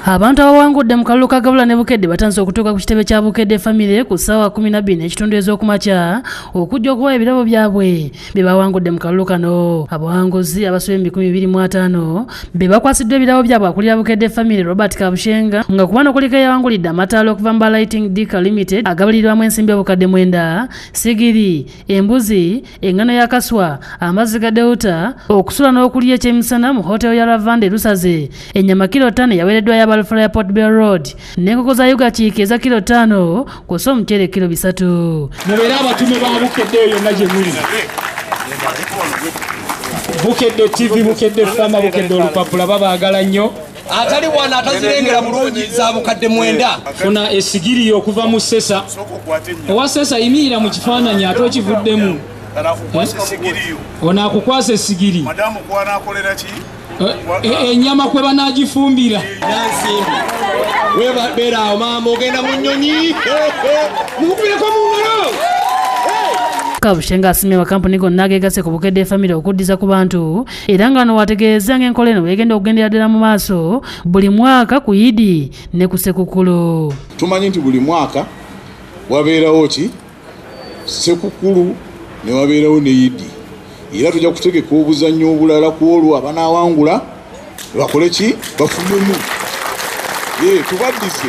Abantu abawangudde mu kalulu ka Gabula ne Bukedde batandise okutuuka ku kitebe kya Bukedde Family ku ssaawa 12 ekitundu ez'okumakya okujja okuwa ebirabo byabwe bye bawangudde mu kalulu kano. Abawanguzi abasoba 225 be bakwasiddwa ebirabo byabwe akulira Bukedde Family Robert Kabushenga nga kubano kuliko eyawangulidde amataala okuva mu Lighting Deca Limited agabalirirwamu ensimbi obukadde 9, sigiri, embuzi, engano ya kaswa, amazzi ga Deuta, okusula n'okulya ekyemisana mu hotel ya Lavande Lusaze, ennyama kilo 5 yaweereddwa ya Alfred Port Bell Road, n'enkoko za Yuga Chiiki eza kilo 5 kw'ossa omuceere kilo 3. Mubeere abatume ba Bukedde yonna gye muli. Bukedde TV, Bukedde Fama, Bukedde olupapula babaagala nnyo. Atali wana atazirengera bulungi za bukadde 9. Funa esigiri okuva mu Sesa. Owa Sesa yimirira mu kifaananyi ate okivuddemu. Onaakukwasa esigiri. Madamu kwana akolera ki? Ennyama kwe banaagifumbira. Nansimbi. Weba beera awo maama ogenda mu nnyonyi. Mukubireko mu ngalo. Kabushenga asimye amakampuni gonna ageegase ku Bukedde Family okuddiza ku bantu era nga wano wategeeza ng'enkola eno bwegenda okugendera ddala mu maaso buli mwaka ku Yidi ne ku Ssekukkulu. Tumanyi nti buli mwaka wabeerawo ki? Ssekukkulu ne wabeerawo ne Yidi. Era tujja kutegeka obuzannyo obulala ku olwo abanaawangula bakole ki? Bafunemu. Tubaddise.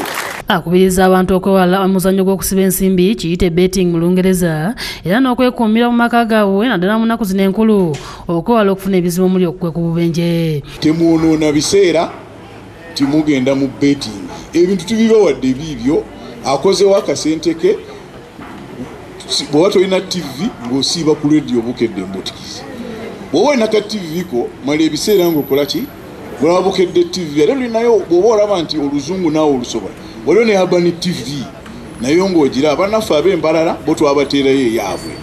Akubiriza abantu okwewala omuzannyo gw'okusiba ensimbi kiyite betting mu Lungereza era n'okwekuumira mu maka gaabwe naddala mu nnaku zino enkulu okwewala okufuna ebizibu omuli okukwe ku bubenje. Temwonoona biseera timugenda mu betting. Ebintu tubibawadde biibyo akozewo akasente ke bw'oba tolina TV ng'osiiba ku radio Bukedde Mbutikizi. Bw'oba olina ka TV ko mala ebiseera ng'okola ki? Olaba Bukedde TV ate olinayo bw'oba olaba nti oluzungu naawe olusobola. Waliwo ne Urban TV nayo ng'ogira abannaffe ab'embalala bo twabateerayo eyaabwe.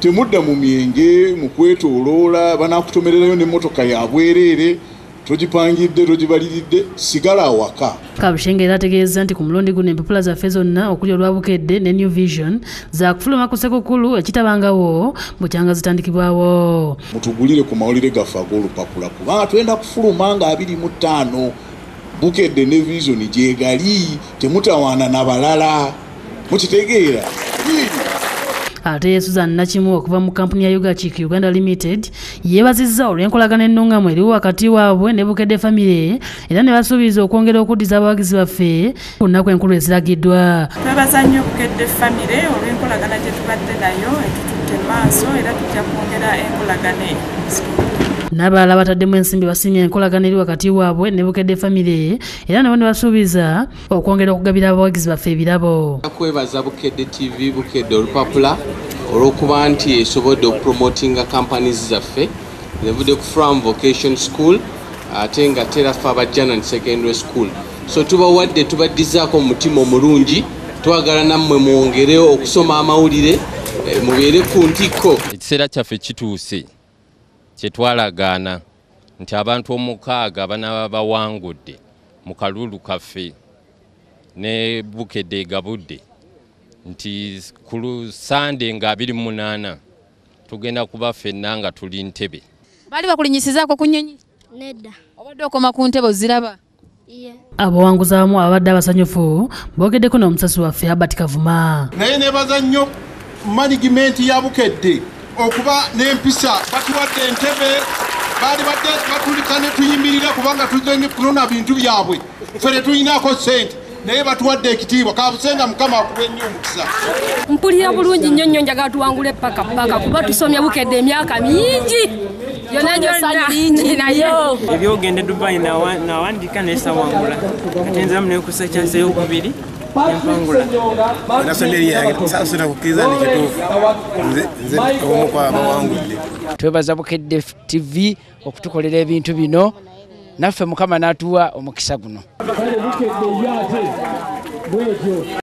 Temudda mu myenge mu kwetooloola banaakutomererayo n'emmotoka ya bwereere togipangidde togibaliridde sigala awaka. Kabushenga era ategeeza nti ku mulundi guno empapula zaffe zonna okuli olwa Bukedde ne New Vision zaakufuluma ku Ssekukkulu ekitabangawo bukyanga zitandikibwawo. Mutugulire ku mawulire gaffe ag'olupapula kubanga twenda kufuluma nga 25 Bukedde ne Vision gyegali temutawaana na balala mukitegeera. Ate Susan Nakimu okuva mu kampuni ya Yuga Chiiki Uganda Limited yeebazizza olw'enkolagana ennungamu eriwo wakati waabwe ne Bukedde Family era ne basuubiza okwongera okuddiza abawagizi baffe ku nnaku enkulu eziragiddwa. Twebaza nnyo Bukedde Family olw'enkolagana gye tubadde nayo etututte maaso era tujja kwongera enkolagana n'abalala bataddemu ensimbi basimye enkolagana eri wakati waabwe ne Bukedde Family era nabo ne basuubiza okwongera okugabira abawagizi baffe ebirabo. Kwebaza Bukedde TV, Bukedde olupapula olw'okuba nti esobodde okupromotinga companies zaffe nevudde ku From Vocation School ate nga teraffe aba Janan Secondary School. So tubawadde tubaddizaako mu mutima omulungi twagala nammwe mwongere okusoma amawulire mubeere ku ntikko. Ekiseera kyaffe kituuse kyetwalagaana nti abantu 6 abanaba bawangudde mu kalulu kaffe ne Bukedde egabudde nti ku Sande nga 28 tugenda kuba ffenna nga tuli Ntebe. Bali bakulinyisizaako ku nnyonyi? Nedda. Obadde okoma ku ntebe oziraba? Abawanguzi abamu abadde abasanyufu boogeddeko n'omusasi waffe Albert Kavuma. Naye nebaza nnyo management ya Bukedde okuba n'empisa batuwadde entebe baali badde batulika ne tuyimirira kubanga tuzenge kunona bintu byabwe ffe tetulinaako ssente naye batuwadde ekitiibwa. Kabusenga Mukama akuwe nnyo omukisa. Mpulira bulungi nnyo nnyo njagala tuwangule paka kuba tusomye Bukedde emyaka mingi yonna gyonna lingi nayo ebyogende Dubai nawandika nesawangula kati nzamu nekusa kyanse y'okubiri empangula nasonderi yange sasona kukiza nikituufu nze omu kwa abawangudde. Twebaza Bukedde TV okutukolera ebintu bino naffe Mukama n'atuwa omukisa guno.